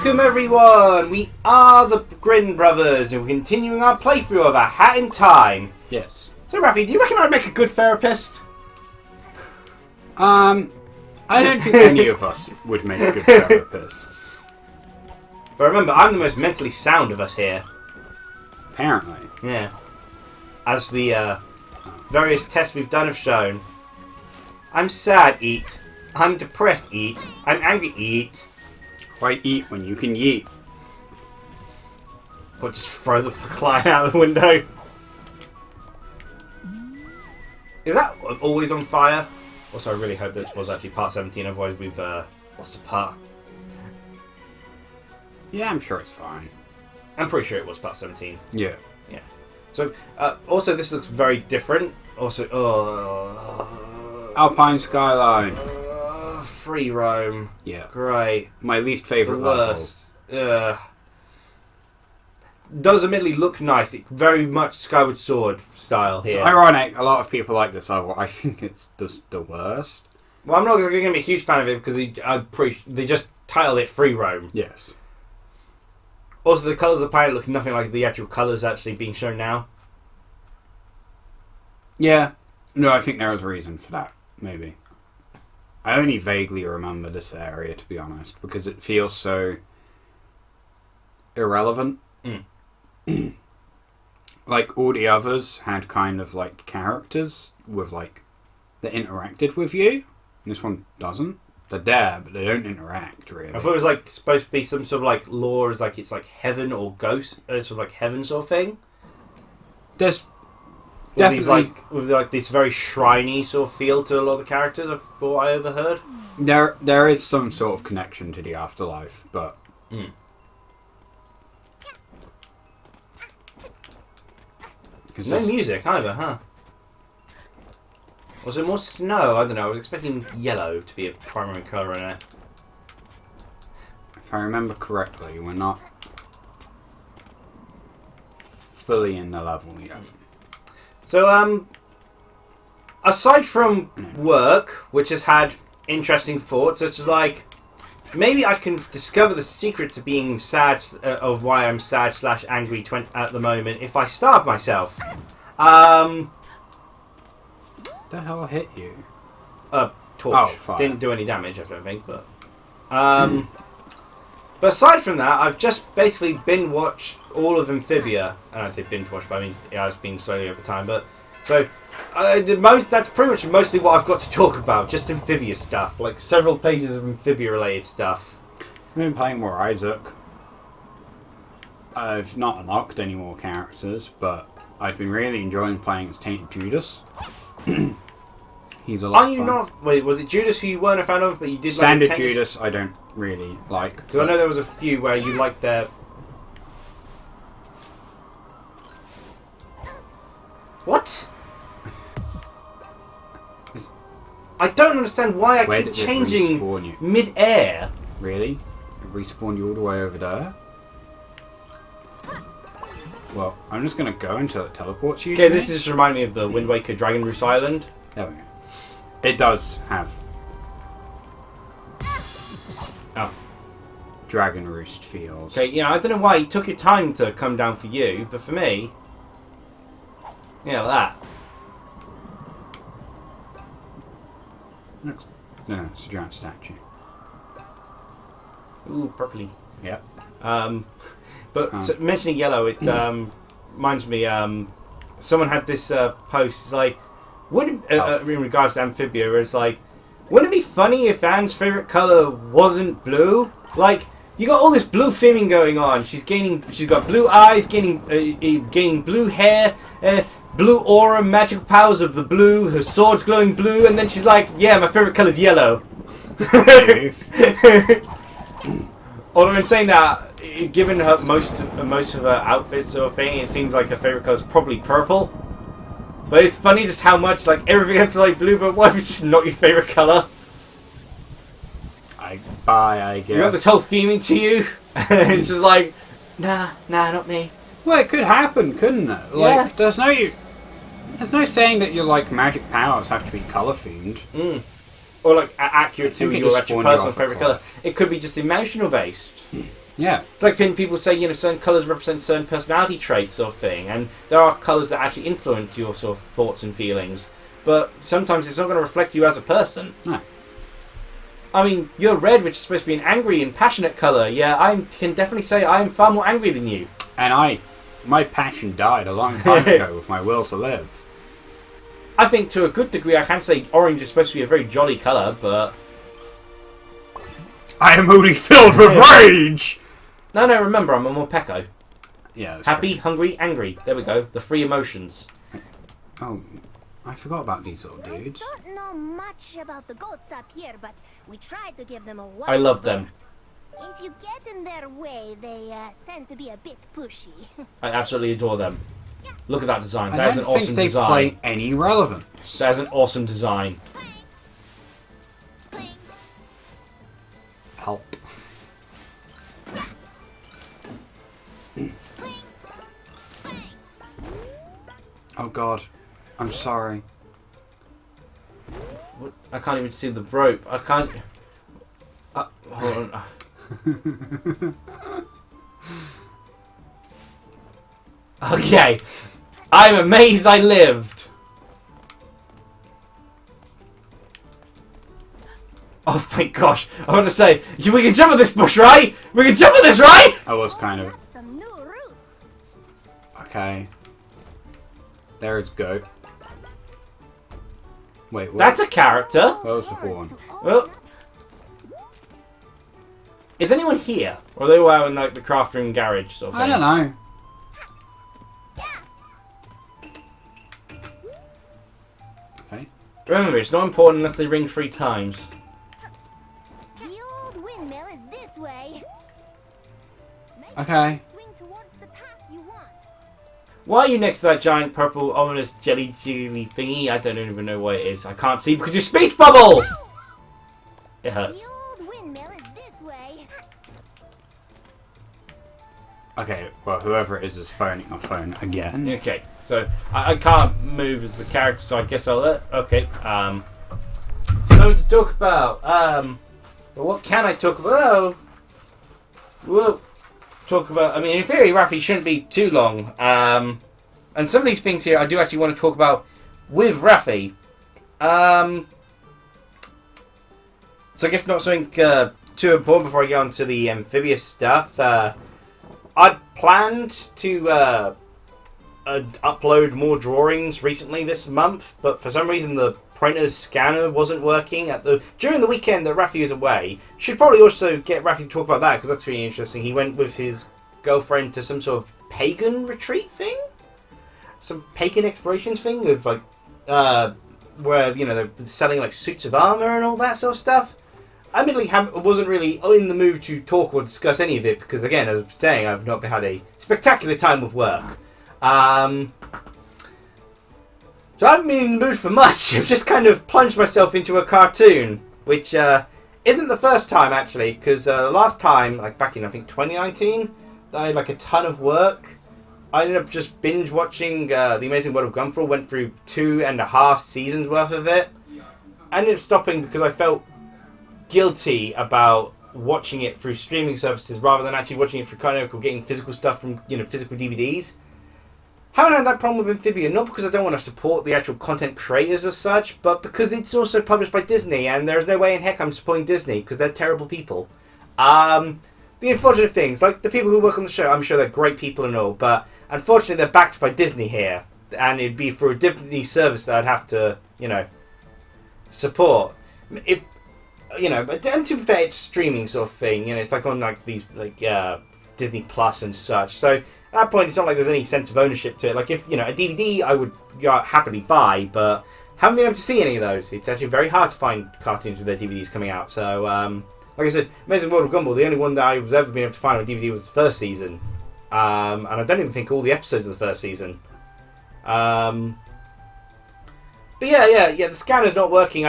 Welcome everyone! We are the Grin Brothers and we're continuing our playthrough of A Hat in Time. Yes. So Rafi, do you reckon I'd make a good therapist? I don't think any of us would make good therapists. But remember, I'm the most mentally sound of us here. Apparently. Yeah. As the various tests we've done have shown. I'm sad, eat. I'm depressed, eat. I'm angry, eat. Why eat when you can yeet? Or just throw the client out the window. Is that always on fire? Also, I really hope this was actually part 17, otherwise we've lost a part. Yeah, I'm sure it's fine. I'm pretty sure it was part 17. Yeah. Yeah. So, also this looks very different. Also, Alpine Skyline. Free roam. Yeah. Great. My least favourite Worst. Does admittedly look nice. It very much Skyward Sword style here. It's ironic. A lot of people like this level. I think it's just the worst. Well, I'm not going to be a huge fan of it because they just titled it Free Roam. Yes. Also, the colours of the planet look nothing like the actual colours actually being shown now. Yeah. No, I think there is a reason for that. Maybe. I only vaguely remember this area, to be honest, because it feels so irrelevant. Mm. Like, all the others had kind of, like, characters with, like, that interacted with you. And this one doesn't. They're there, but they don't interact, really. I thought it was, like, supposed to be some sort of, like, lore, as like, it's, like, heaven or ghost, sort of, like, heaven sort of thing. There's definitely... definitely... With, like, this very shriny sort of feel to a lot of the characters, I thought I overheard. There is some sort of connection to the afterlife, but... Mm. No music either, huh? Was it more snow? I don't know. I was expecting yellow to be a primary colour in it. If I remember correctly, we're not fully in the level yet. So, aside from work, which has had interesting thoughts, such as like, maybe I can discover the secret to being sad, of why I'm sad / angry at the moment if I starve myself. What the hell hit you? Torch. Oh, fire. Didn't do any damage, I don't think, but... But aside from that, I've just basically binge-watched all of Amphibia. And I say binge-watch, but I mean, yeah, it's been slowly over time, but... So, that's pretty much mostly what I've got to talk about, just Amphibia stuff. Like, several pages of Amphibia-related stuff. I've been playing more Isaac. I've not unlocked any more characters, but I've been really enjoying playing as Tainted Judas. He's a lot of fun. Not... Wait, was it Judas who you weren't a fan of, but you did Standard like... Judas, I don't really like. Because I know there was a few where you liked their... What? I don't understand why I keep changing mid-air. Really? It respawned you all the way over there? Well, I'm just going to go until it teleports you. Okay, this just reminds me of the Wind Waker Dragon Roost Island. There we go. It does have... Oh. Dragon Roost feels. Okay, yeah, I don't know why it took your time to come down for you, but for me... Yeah, like that. No, it's a giant statue. Ooh, purpley. Yep. But mentioning yellow, it reminds me. Someone had this post. It's like, in regards to Amphibia, where it's like, wouldn't it be funny if Anne's favorite color wasn't blue? Like, you got all this blue theming going on. She's got blue eyes, gaining blue hair. Blue aura, magical powers of the blue, her sword's glowing blue, and then she's like, yeah, my favourite colour's yellow. Although in saying that, given her most of her outfits sort of thing, it seems like her favourite colour's probably purple. But it's funny just how much, like, everything has to like blue, but what if it's just not your favourite colour? I guess. You got this whole theming to you, and it's just like, nah, not me. Well, it could happen, couldn't it? Like, yeah. There's no saying that your, like, magic powers have to be colour themed. Or like accurate to your actual personal favourite colour. It could be just emotional based. Yeah. It's like when people say, certain colours represent certain personality traits or thing, and there are colours that actually influence your sort of thoughts and feelings, but sometimes it's not going to reflect you as a person. No. I mean, you're red, which is supposed to be an angry and passionate colour. Yeah, I can definitely say I am far more angry than you. And my passion died a long time ago with my will to live. I think to a good degree I can say orange is supposed to be a very jolly colour, but... I am only filled with rage! No, remember, I'm a Morpeko. Yeah, that's Happy, true. hungry, angry. There we go. The three emotions. Oh, I forgot about these little dudes. I don't know much about the goats up here, but we tried to give them a I love them. If you get in their way, they tend to be a bit pushy. I absolutely adore them. Look at that design. I That is don't an awesome think they design. play any relevance. That is an awesome design. Help. Oh god. I'm sorry. What? I can't even see the rope. I can't... hold on. Okay. I'm amazed I lived. Oh, thank gosh. I want to say, we can jump on this bush, right? We can jump on this, right? I was kind of... Some new roots. Okay. There it's go. Wait, what? That's a character. Where was the horn? Well, is anyone here? Or are they all out in like the craft room garage sort of thing? I don't know. Okay. Remember, it's not important unless they ring 3 times. The old windmill is this way. Make Okay. sure you swing towards the path you want. Why are you next to that giant purple ominous jelly thingy? I don't even know what it is. I can't see because your speech bubble! It hurts. The old windmill is this way. Okay, well, whoever it is phoning my phone again. Okay, so I can't move as the character, so I guess I'll let... Okay, something to talk about. But what can I talk about? Oh, we'll talk about... I mean, in theory, Rafi shouldn't be too long. And some of these things here I do actually want to talk about with Rafi. So I guess not something too important before I get on to the amphibious stuff. I'd planned to upload more drawings recently this month, but for some reason the printer's scanner wasn't working during the weekend that Rafi is away. Should probably also get Rafi to talk about that because that's really interesting. He went with his girlfriend to some sort of pagan retreat thing, some pagan exploration thing with like where they're selling like suits of armor and all that sort of stuff. I admittedly wasn't really in the mood to talk or discuss any of it because, again, as I was saying, I've not had a spectacular time with work. So I haven't been in the mood for much. I've just kind of plunged myself into a cartoon, which isn't the first time, actually, because the last time, like back in, I think, 2019, I had like a ton of work. I ended up just binge watching The Amazing World of Gumball, went through 2.5 seasons worth of it. I ended up stopping because I felt guilty about watching it through streaming services rather than actually watching it through Canonical, getting physical stuff from physical DVDs. Haven't had that problem with Amphibia, not because I don't want to support the actual content creators as such, but because it's also published by Disney, and there's no way in heck I'm supporting Disney because they're terrible people. The unfortunate things, like the people who work on the show, I'm sure they're great people and all, but unfortunately they're backed by Disney here, and it'd be through a Disney service that I'd have to, support. But and to be fair, it's streaming sort of thing. It's like on like these Disney Plus and such. So at that point, it's not like there's any sense of ownership to it. Like if a DVD, I would happily buy, but haven't been able to see any of those. It's actually very hard to find cartoons with their DVDs coming out. So like I said, Amazing World of Gumball, the only one that I was ever been able to find on DVD was the first season, and I don't even think all the episodes of the first season. But yeah, the scanner's not working.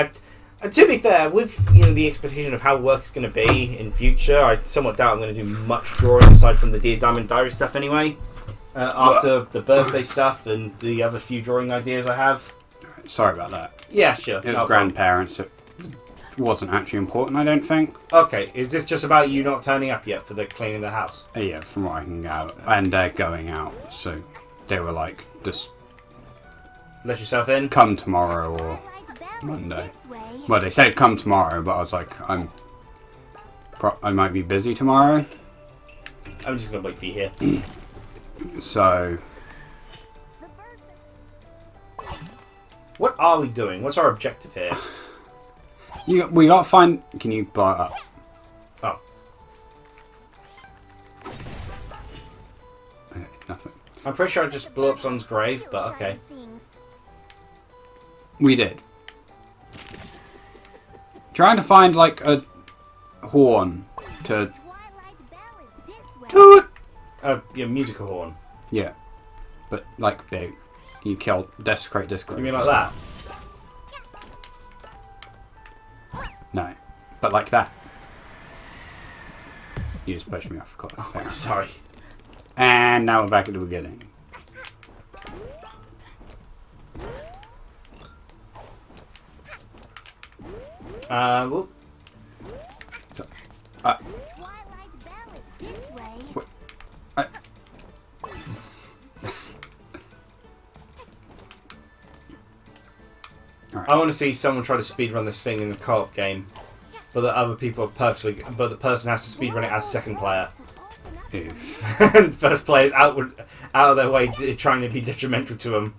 To be fair, with the expectation of how work is going to be in future, I somewhat doubt I'm going to do much drawing aside from the Dear Diamond Diary stuff anyway. After the birthday stuff and the other few drawing ideas I have. Sorry about that. Yeah, sure. It was grandparents. wasn't actually important, I don't think. Okay, is this just about you not turning up yet for the cleaning of the house? Yeah, from what I can gather. And they're going out, so they were like, just Let yourself in. come tomorrow or Monday. Well, they said come tomorrow, but I was like, I might be busy tomorrow. I'm just gonna wait for you here. So, What are we doing? What's our objective here? we gotta find. Can you blow it up? Oh, Okay, nothing. I'm pretty sure I just blew up someone's grave, but okay. We did. Trying to find like a horn to toot. Yeah, musical horn. Yeah, but like big. You kill, desecrate this grave. You mean like that? No, but like that. You just pushed me off the cliff. There. Sorry. And now we're back at the beginning. Whoop. So, I want to see someone try to speedrun this thing in the co-op game, but the other people are but the person has to speedrun it as second player. oof. And first player is out of their way trying to be detrimental to them.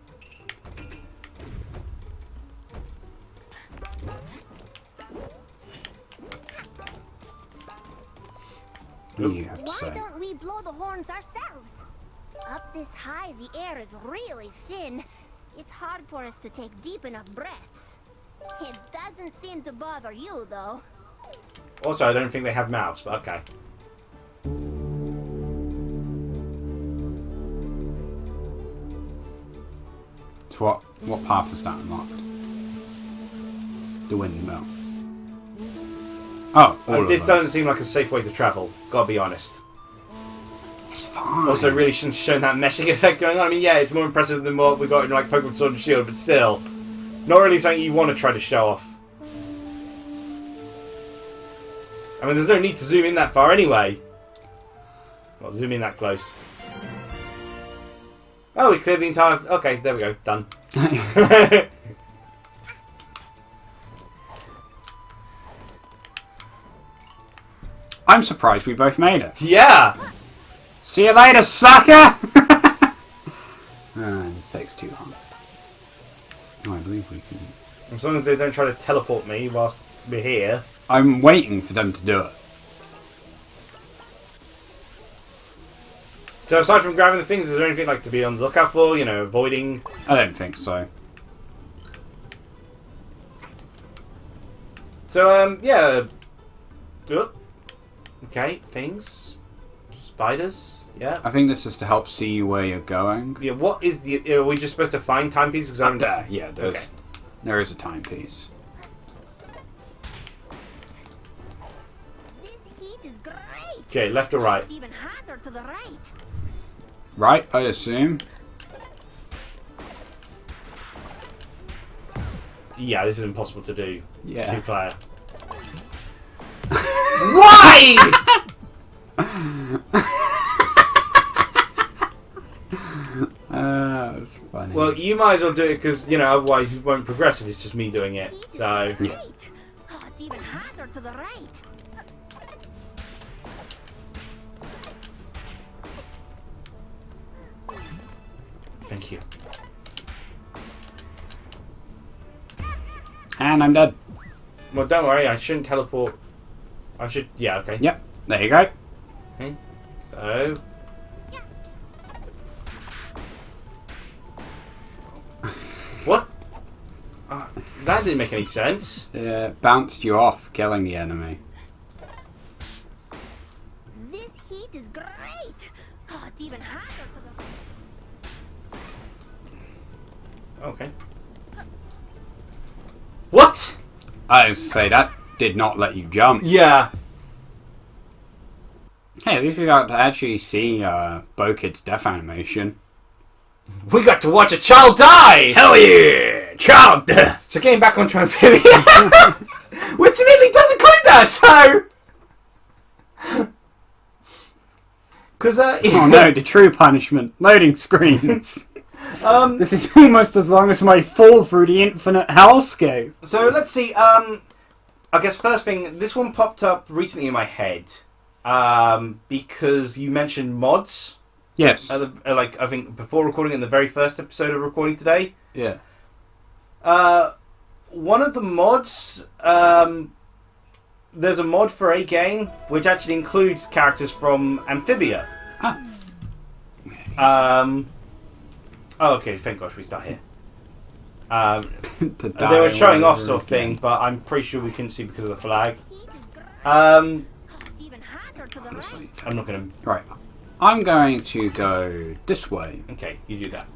What do you have to Why say? don't we blow the horns ourselves? Up this high, the air is really thin. It's hard for us to take deep enough breaths. It doesn't seem to bother you, though. Also, I don't think they have mouths, but okay. So what path is that unlocked? The windmill. Oh, all of This them. doesn't seem like a safe way to travel, gotta be honest. It's fine. Also, really shouldn't have shown that meshing effect going on. I mean, yeah, it's more impressive than what we got in like Pokemon Sword and Shield, but still. Not really something you want to try to show off. I mean, there's no need to zoom in that far anyway. Well, zoom in that close. Oh, we cleared the entire... Okay, there we go. Done. I'm surprised we both made it. Yeah! See you later, sucker! This takes too long. Oh, I believe we can... As long as they don't try to teleport me whilst we're here. I'm waiting for them to do it. So aside from grabbing the things, is there anything like to be on the lookout for? You know, avoiding... I don't think so. So, yeah. Oh. Okay, things. Spiders. Yeah. I think this is to help see where you're going. Yeah, what is the... Are we just supposed to find timepieces? Up there, yeah, Okay. there is a timepiece. This heat is great. Okay, left or right? It's even hotter to the right. Right, I assume. Yeah, this is impossible to do. Yeah. Two-player. Why? That's funny. Well, you might as well do it because, you know, otherwise you won't progress if it's just me doing it. Heat is So, great. Oh, it's even hotter to the right. thank you. And I'm dead. Well, don't worry, I shouldn't teleport. I should... Yeah, okay. Yep, there you go. Okay. So... What? That didn't make any sense. Bounced you off, killing the enemy. This heat is great. Oh, it's even hotter to the... Okay. What? I say that did not let you jump. Yeah. Hey, at least we got to actually see Bo-Kid's death animation. We got to watch a child die! Hell yeah! Child death! So getting back on Amphibian. Which immediately does include that, so... Because, Oh no, the true punishment. Loading screens. This is almost as long as my fall through the infinite hellscape. So let's see, I guess first thing, this one popped up recently in my head. Because you mentioned mods. Yes. I think before recording in the very first episode of recording today. Yeah. One of the mods, there's a mod for a game which actually includes characters from Amphibia. Okay, thank gosh we start here. They were showing off sort of thing, but I'm pretty sure we couldn't see because of the flag. Honestly, I'm not going to... Right. I'm going to go this way. Okay, you do that.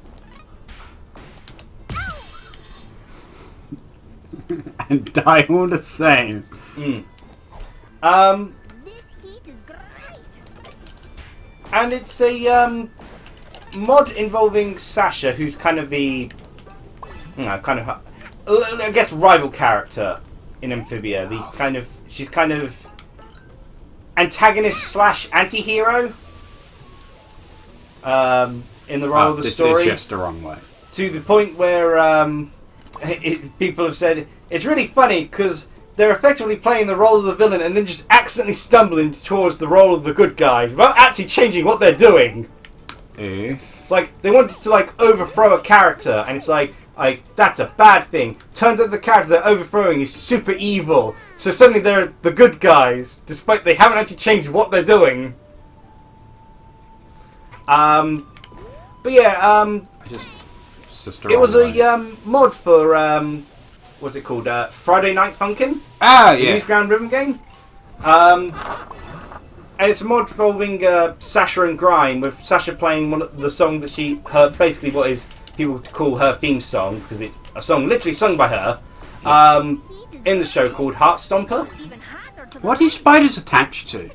And die all the same. This heat is great. And it's a mod involving Sasha, who's kind of the... I guess rival character in Amphibia. She's kind of antagonist slash anti-hero in the role of the story. This is just the wrong way. To the point where people have said it's really funny because they're effectively playing the role of the villain and then just accidentally stumbling towards the role of the good guys without actually changing what they're doing. Like, they wanted to, like, overthrow a character, and it's like, that's a bad thing. Turns out the character they're overthrowing is super evil, so suddenly they're the good guys, despite they haven't actually changed what they're doing. But yeah, it was a mod for, what's it called, Friday Night Funkin'? Ah, The yeah. Newsground Rhythm game. And it's a mod involving Sasha and Grin, with Sasha playing the song that basically what is people call her theme song, because it's a song literally sung by her, in the show called Heartstomper. What are spiders attached to?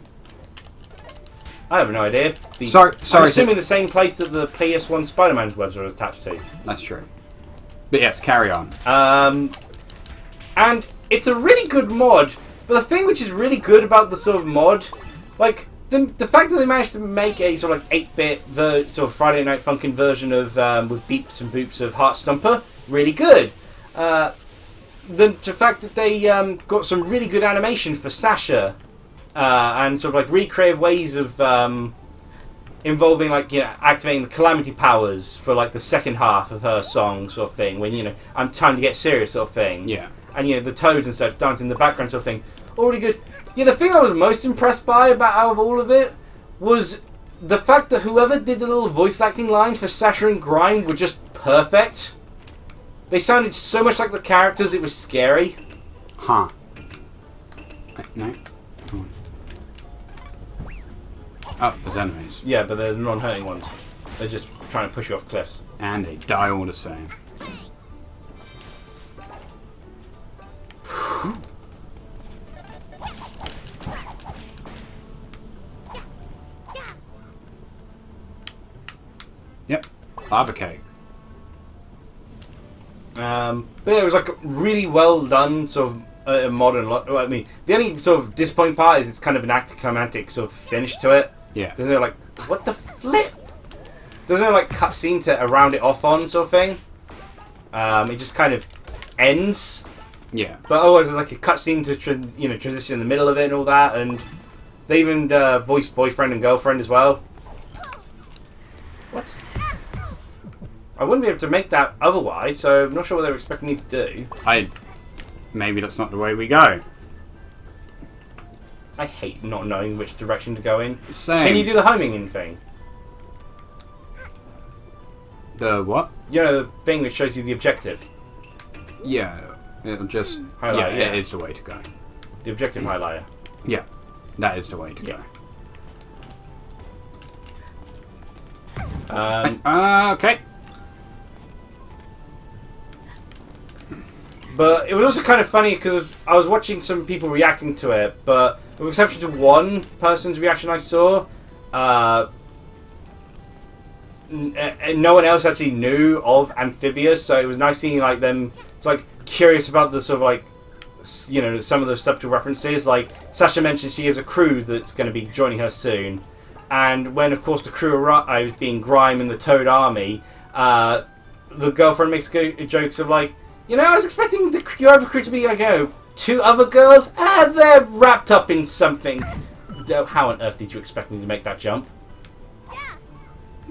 I have no idea. Sorry, I'm assuming the same place that the PS1 Spider-Man's webs are attached to. That's true. But yes, carry on. And it's a really good mod, but the thing which is really good about the sort of mod, like, the fact that they managed to make a sort of like 8-bit, the sort of Friday Night Funkin' version of, with beeps and boops of Heartstomper, really good. The fact that they got some really good animation for Sasha, and sort of like recreative ways of involving, like, you know, activating the calamity powers for like the second half of her song sort of thing, when, you know, I'm time to get serious sort of thing. Yeah. And, you know, the toads and such dancing in the background sort of thing. All really good. Yeah, the thing I was most impressed by out of all of it was the fact that whoever did the little voice acting lines for Sasha and Grin were just perfect. They sounded so much like the characters, it was scary. Huh. No. Oh, there's enemies. Yeah, but they're non-hurting ones. They're just trying to push you off cliffs. And they die all the same. Yep. Lava cake. But yeah, it was like really well done, sort of modern. I mean, the only sort of disappointing part is it's kind of an anticlimactic sort of finish to it. Yeah. There's no like, what the flip? There's no like cutscene to round it off on sort of thing. It just kind of ends. Yeah. But otherwise, there's like a cutscene to transition in the middle of it and all that, and they even voiced boyfriend and girlfriend as well. What? I wouldn't be able to make that otherwise, so I'm not sure what they were expecting me to do. Maybe that's not the way we go. I hate not knowing which direction to go in. Same. Can you do the homing in thing? The what? You know, the thing that shows you the objective. Yeah. It'll just... Highlight, yeah. It is the way to go. The objective highlighter. Yeah. That is the way to go. Okay. But it was also kind of funny because I was watching some people reacting to it, but with exception to one person's reaction I saw, no one else actually knew of Amphibia, so it was nice seeing like them. It's like curious about the sort of like some of the subtle references. Like Sasha mentioned, she has a crew that's going to be joining her soon, and when of course the crew arrives, being Grime and the Toad Army, the girlfriend makes jokes of like, I was expecting your other crew to be like, 2 other girls, they're wrapped up in something. How on earth did you expect me to make that jump?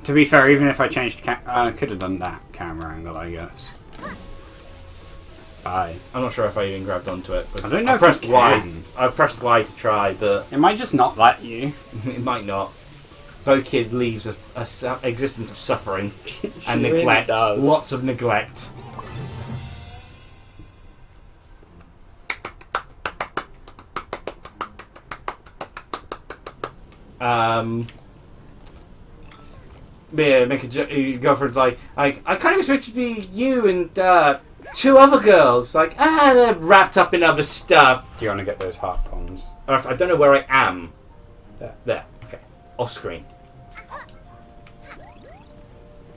To be fair, even if I changed I could have done that camera angle, I guess. Bye. I'm not sure if I even grabbed onto it. I don't know I if pressed you Y. can. I pressed Y to try, but It might just not let you. it might not. Bo-Kid leaves a existence of suffering and She really neglect. does. Lots of neglect. Yeah, make a your girlfriend's like, I kind of expect it to be you and 2 other girls. Like, they're wrapped up in other stuff. Do you want to get those harpoons? I don't know where I am. There. Okay. Off screen.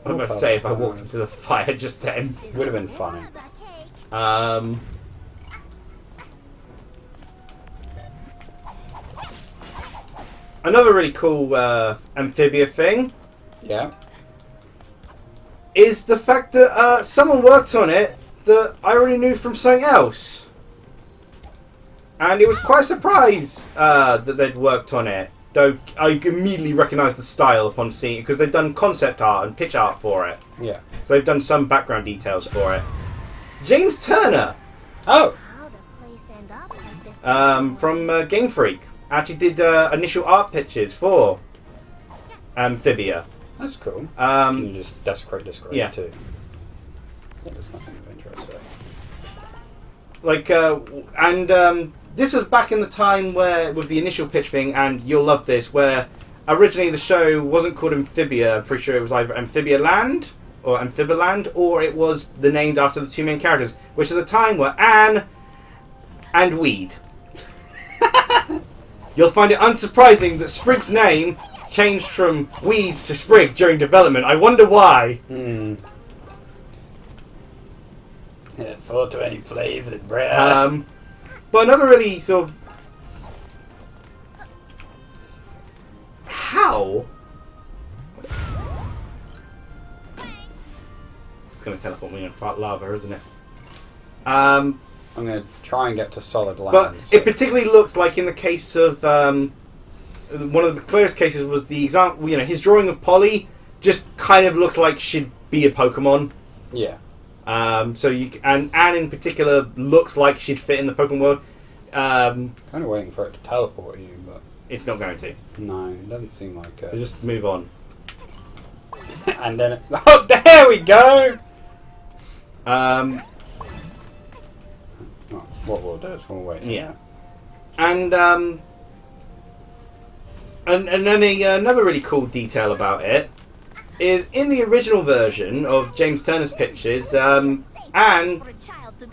I was about to say if I walked into the fire just then. Would have been funny. Another really cool amphibia thing Yeah. is the fact that someone worked on it that I already knew from something else. And it was quite a surprise that they'd worked on it. Though I immediately recognised the style upon seeing it, because they've done concept art and pitch art for it. Yeah. So they've done some background details for it. James Turner Oh! How the place end up like this? from Game Freak actually did initial art pitches for Amphibia. That's cool. Um, Can you just desecrate this grave yeah. too? Yeah, there's nothing of interest there. This was back in the time where, with the initial pitch thing, and you'll love this, where originally the show wasn't called Amphibia. I'm pretty sure it was either Amphibia Land or Amphibiland, or it was named after the 2 main characters, which at the time were Anne and Weed. You'll find it unsurprising that Sprig's name changed from Weed to Sprig during development. I wonder why. Yeah, 420 plays it, bruh. But another really sort of... How? It's going to teleport me in lava, isn't it? I'm going to try and get to solid land. But it particularly looked like in the case of... one of the clearest cases was the example... his drawing of Polly just kind of looked like she'd be a Pokemon. Yeah. And Anne in particular looked like she'd fit in the Pokemon world. Kind of waiting for it to teleport you, but... It's not going to. No, it doesn't seem like it. So just move on. And then oh, there we go! What we'll do is we'll wait. Yeah. And then another really cool detail about it is in the original version of James Turner's pictures, Anne,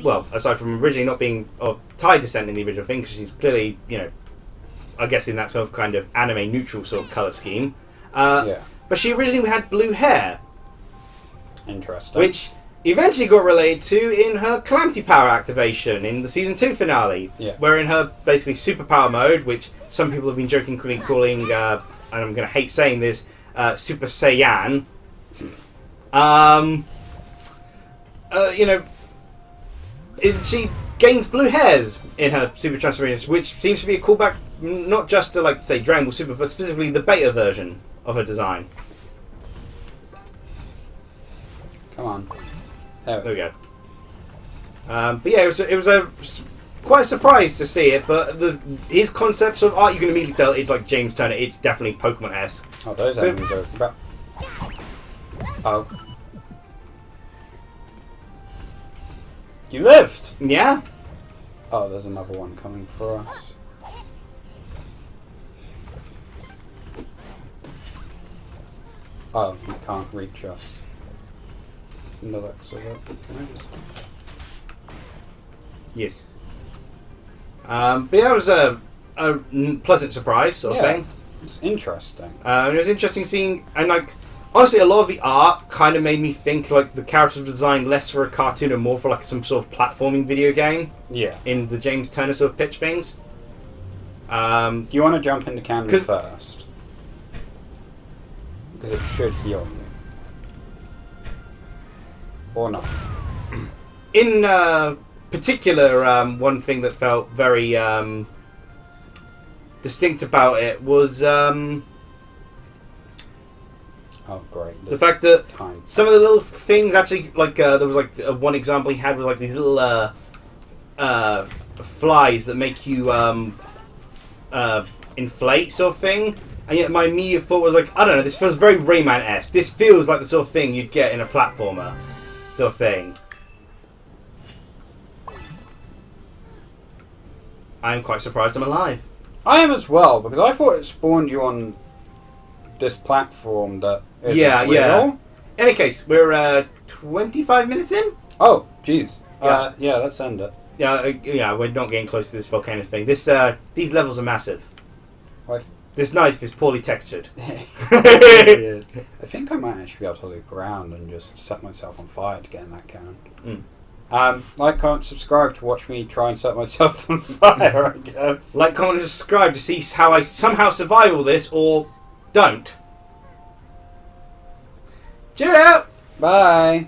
well, aside from originally not being of Thai descent in the original thing, because she's clearly, I guess in that sort of kind of anime neutral sort of colour scheme, Yeah. but she originally had blue hair, Interesting. which eventually got related to in her Calamity Power activation in the Season 2 finale, Yeah. where in her basically superpower mode, which some people have been jokingly calling, and I'm going to hate saying this, Super Saiyan, she gains blue hairs in her super transformations, which seems to be a callback not just to, like, say, Dragon Ball Super, but specifically the beta version of her design. Come on. There we go. But yeah, it was quite a surprise to see it, but his concepts of art, you can immediately tell it's like James Turner. It's definitely Pokemon-esque. Oh, those enemies are about... Oh. You lived! Yeah? Oh, there's another one coming for us. Oh, you can't reach us. No, that's it. Can I just... Yes. But yeah, it was a pleasant surprise sort of thing. It's interesting. It was interesting seeing, and like, Honestly, a lot of the art kind of made me think like the characters were designed less for a cartoon and more for like some sort of platforming video game. Yeah. In the James Turner sort of pitch things. Do you want to jump into Canvas first? Because it should heal you. Or not. In particular, one thing that felt very distinct about it was oh, great. the fact that Time. some of the little things actually, like there was like one example he had with like these little flies that make you inflate sort of thing. And yet my immediate thought was like, I don't know, this feels very Rayman-esque. This feels like the sort of thing you'd get in a platformer sort of thing. I'm quite surprised I'm alive. I am as well, because I thought it spawned you on this platform that isn't real. Yeah. In any case, we're 25 minutes in? Oh, jeez. Yeah. Let's end it. Yeah, we're not getting close to this volcano thing. These levels are massive. I've- This knife is poorly textured. I think I might actually be able to loop around and just set myself on fire to get in that cannon. Like, comment, subscribe to watch me try and set myself on fire, I guess. Like, comment, and subscribe to see how I somehow survive all this, or don't. Cheerio! Bye!